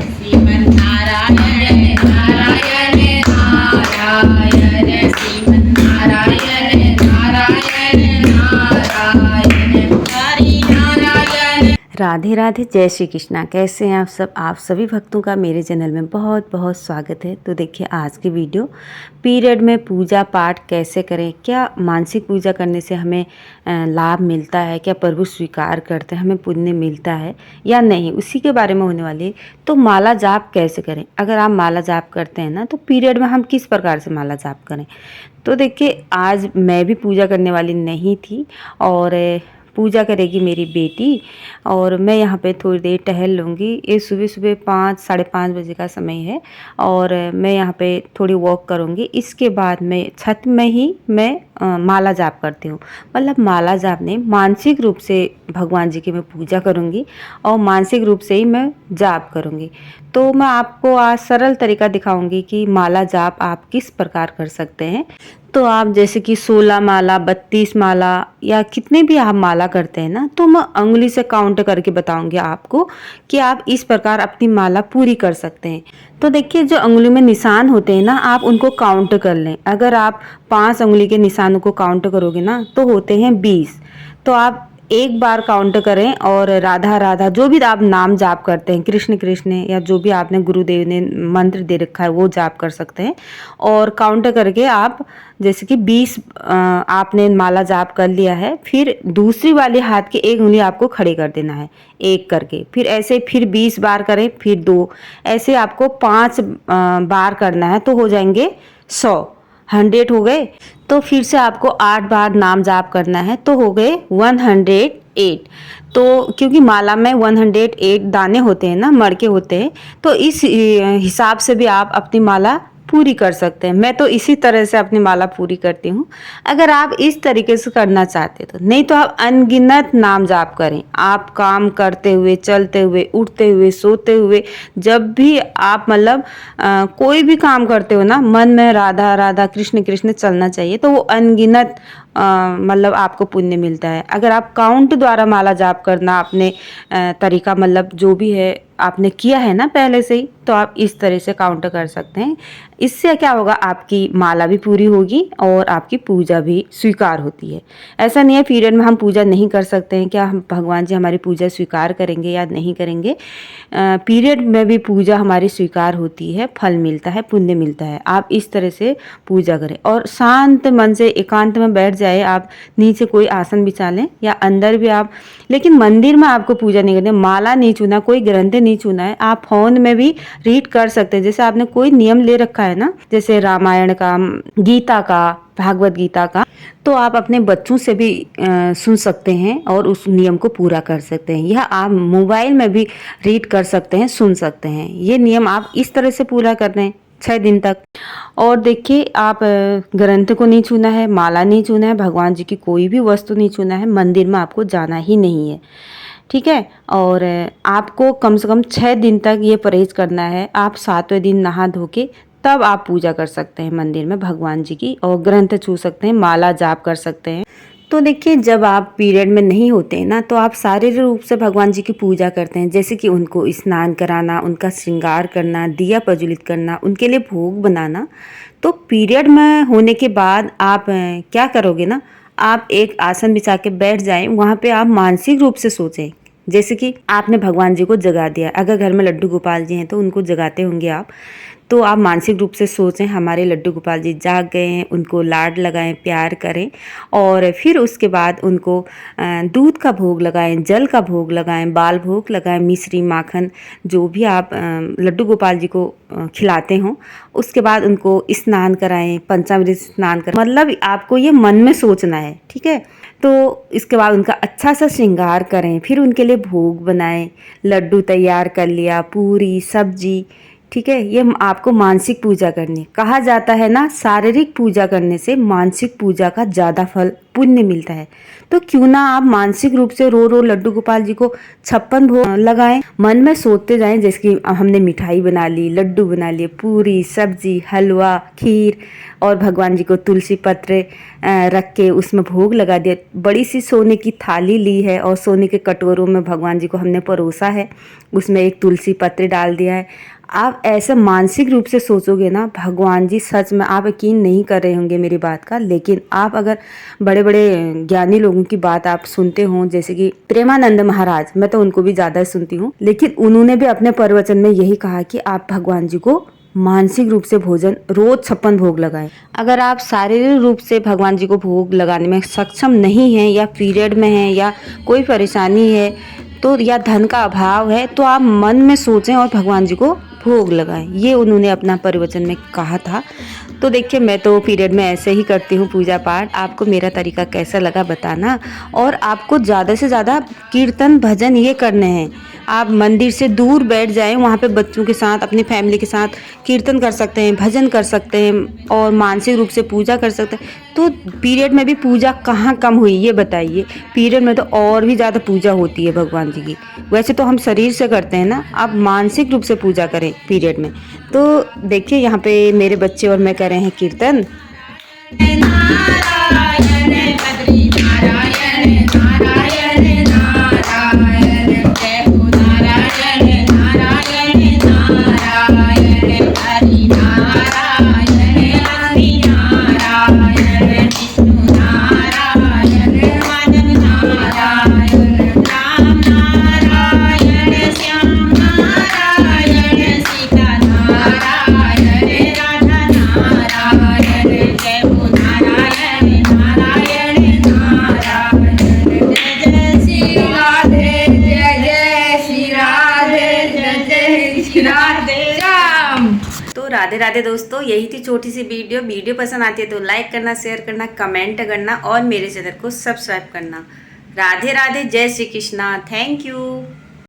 श्रीमन्नारायण नारायण नारायण श्रीमन्नारायण नारायण नारायण हरि नारायण। राधे राधे, जय श्री कृष्णा। कैसे हैं आप सब? आप सभी भक्तों का मेरे चैनल में बहुत बहुत स्वागत है। तो देखिए आज की वीडियो, पीरियड में पूजा पाठ कैसे करें, क्या मानसिक पूजा करने से हमें लाभ मिलता है, क्या प्रभु स्वीकार करते हैं, हमें पुण्य मिलता है या नहीं, उसी के बारे में होने वाली है। तो माला जाप कैसे करें? अगर आप माला जाप करते हैं ना, तो पीरियड में हम किस प्रकार से माला जाप करें? तो देखिए आज मैं भी पूजा करने वाली नहीं थी और पूजा करेगी मेरी बेटी, और मैं यहाँ पे थोड़ी देर टहल लूँगी। ये सुबह सुबह 5-5:30 बजे का समय है और मैं यहाँ पे थोड़ी वॉक करूँगी। इसके बाद मैं छत में ही माला जाप करती हूँ। मतलब माला जाप नहीं, मानसिक रूप से भगवान जी की मैं पूजा करूँगी और मानसिक रूप से ही मैं जाप करूँगी। तो मैं आपको आज सरल तरीका दिखाऊंगी कि माला जाप आप किस प्रकार कर सकते हैं। तो आप जैसे कि 16 माला, 32 माला या कितने भी आप माला करते हैं ना, तो मैं उंगली से काउंट करके बताऊंगी आपको कि आप इस प्रकार अपनी माला पूरी कर सकते हैं। तो देखिए जो उंगली में निशान होते हैं ना, आप उनको काउंट कर लें। अगर आप 5 उंगली के निशानों को काउंट करोगे ना, तो होते हैं 20। तो आप एक बार काउंट करें और राधा राधा जो भी आप नाम जाप करते हैं, कृष्ण कृष्ण या जो भी आपने गुरुदेव ने मंत्र दे रखा है वो जाप कर सकते हैं। और काउंट करके आप जैसे कि 20 आपने माला जाप कर लिया है, फिर दूसरी वाले हाथ के एक उंगली आपको खड़े कर देना है एक करके। फिर ऐसे फिर 20 बार करें, फिर 2, ऐसे आपको 5 बार करना है, तो हो जाएंगे 100 हो गए। तो फिर से आपको 8 बार नाम जाप करना है, तो हो गए 108। तो क्योंकि माला में 108 दाने होते हैं ना, मड़के होते हैं, तो इस हिसाब से भी आप अपनी माला पूरी कर सकते हैं। मैं तो इसी तरह से अपनी माला पूरी करती हूँ। अगर आप इस तरीके से करना चाहते तो नहीं, तो आप अनगिनत नाम जाप करें। आप काम करते हुए, चलते हुए, उठते हुए, सोते हुए, जब भी आप मतलब कोई भी काम करते हो ना, मन में राधा राधा कृष्ण कृष्ण चलना चाहिए, तो वो अनगिनत मतलब आपको पुण्य मिलता है। अगर आप काउंट द्वारा माला जाप करना अपने तरीका, मतलब जो भी है आपने किया है ना पहले से ही, तो आप इस तरह से काउंट कर सकते हैं। इससे क्या होगा, आपकी माला भी पूरी होगी और आपकी पूजा भी स्वीकार होती है। ऐसा नहीं है पीरियड में हम पूजा नहीं कर सकते हैं, क्या हम भगवान जी हमारी पूजा स्वीकार करेंगे या नहीं करेंगे? पीरियड में भी पूजा हमारी स्वीकार होती है, फल मिलता है, पुण्य मिलता है। आप इस तरह से पूजा करें और शांत मन से एकांत में बैठ जाए। आप नीचे कोई आसन बिछा लें या अंदर भी आप, लेकिन मंदिर में आपको पूजा नहीं करनी, माला नहीं छूना, कोई ग्रंथ नहीं छूना है। आप फोन में भी रीड कर सकते हैं। जैसे आपने कोई नियम ले रखा है ना, जैसे रामायण का, गीता का, भागवत गीता का, तो आप अपने बच्चों से भी सुन सकते हैं और उस नियम को पूरा कर सकते हैं। यह आप मोबाइल में भी रीड कर सकते हैं, सुन सकते हैं। ये नियम आप इस तरह से पूरा कर रहे हैं 6 दिन तक। और देखिए आप ग्रंथ को नहीं छूना है, माला नहीं छूना है, भगवान जी की कोई भी वस्तु नहीं छूना है, मंदिर में आपको जाना ही नहीं है, ठीक है। और आपको कम से कम 6 दिन तक ये परहेज करना है। आप 7वें दिन नहा धो के तब आप पूजा कर सकते हैं मंदिर में भगवान जी की, और ग्रंथ छू सकते हैं, माला जाप कर सकते हैं। तो देखिए जब आप पीरियड में नहीं होते हैं ना, तो आप शारीरिक रूप से भगवान जी की पूजा करते हैं, जैसे कि उनको स्नान कराना, उनका श्रृंगार करना, दिया प्रज्वलित करना, उनके लिए भोग बनाना। तो पीरियड में होने के बाद आप क्या करोगे ना, आप एक आसन बिछा के बैठ जाएं, वहाँ पे आप मानसिक रूप से सोचें, जैसे कि आपने भगवान जी को जगा दिया। अगर घर में लड्डू गोपाल जी हैं तो उनको जगाते होंगे आप, तो आप मानसिक रूप से सोचें हमारे लड्डू गोपाल जी जाग गए हैं, उनको लाड लगाएं, प्यार करें। और फिर उसके बाद उनको दूध का भोग लगाएं, जल का भोग लगाएं, बाल भोग लगाएं, मिश्री, माखन, जो भी आप लड्डू गोपाल जी को खिलाते हों। उसके बाद उनको स्नान कराएं, पंचामृत स्नान कराएं। मतलब आपको ये मन में सोचना है, ठीक है। तो इसके बाद उनका अच्छा सा श्रृंगार करें, फिर उनके लिए भोग बनाएं। लड्डू तैयार कर लिया, पूरी सब्जी, ठीक है। ये आपको मानसिक पूजा करनी। कहा जाता है ना, शारीरिक पूजा करने से मानसिक पूजा का ज़्यादा फल पुण्य मिलता है। तो क्यों ना आप मानसिक रूप से रो लड्डू गोपाल जी को 56 भोग लगाएं, मन में सोचते जाएं। जैसे कि हमने मिठाई बना ली, लड्डू बना लिए, पूरी सब्जी, हलवा, खीर, और भगवान जी को तुलसी पत्र रख के उसमें भोग लगा दिया। बड़ी सी सोने की थाली ली है और सोने के कटोरों में भगवान जी को हमने परोसा है, उसमें एक तुलसी पत्र डाल दिया है। आप ऐसे मानसिक रूप से सोचोगे ना, भगवान जी सच में, आप यकीन नहीं कर रहे होंगे मेरी बात का, लेकिन आप अगर बड़े बड़े ज्ञानी लोगों की बात आप सुनते हो, जैसे कि प्रेमानंद महाराज, मैं तो उनको भी ज़्यादा सुनती हूँ, लेकिन उन्होंने भी अपने प्रवचन में यही कहा कि आप भगवान जी को मानसिक रूप से भोजन रोज 56 भोग लगाएं। अगर आप शारीरिक रूप से भगवान जी को भोग लगाने में सक्षम नहीं हैं, या पीरियड में हैं, या कोई परेशानी है, तो या धन का अभाव है, तो आप मन में सोचें और भगवान जी को भोग लगाएं। ये उन्होंने अपना प्रवचन में कहा था। तो देखिए, मैं तो पीरियड में ऐसे ही करती हूँ पूजा पाठ। आपको मेरा तरीका कैसा लगा बताना, और आपको ज़्यादा से ज़्यादा कीर्तन भजन ये करने हैं। आप मंदिर से दूर बैठ जाएं, वहाँ पे बच्चों के साथ, अपनी फैमिली के साथ कीर्तन कर सकते हैं, भजन कर सकते हैं, और मानसिक रूप से पूजा कर सकते हैं। तो पीरियड में भी पूजा कहाँ कम हुई, ये बताइए। पीरियड में तो और भी ज़्यादा पूजा होती है भगवान जी की। वैसे तो हम शरीर से करते हैं ना, आप मानसिक रूप से पूजा करें पीरियड में। तो देखिए, यहाँ पे मेरे बच्चे और मैं कर रहे हैं कीर्तन। नारायण बद्री नारायण नारायण नारायण, जय हो नारायण नारायण नारायण, हरि नारायण हरि नारायण, विष्णु नारायण मदन नारायण, राम नारायण श्याम नारायण, सीता नारायण राधा नारायण, जय हो नारायण नारायण नारायण, जय श्री राधे, जय श्री राधे, जय श्री राधे राम। तो राधे राधे दोस्तों, यही थी छोटी सी वीडियो पसंद आती है तो लाइक करना, शेयर करना, कमेंट करना, और मेरे चैनल को सब्सक्राइब करना। राधे राधे, जय श्री कृष्णा, थैंक यू।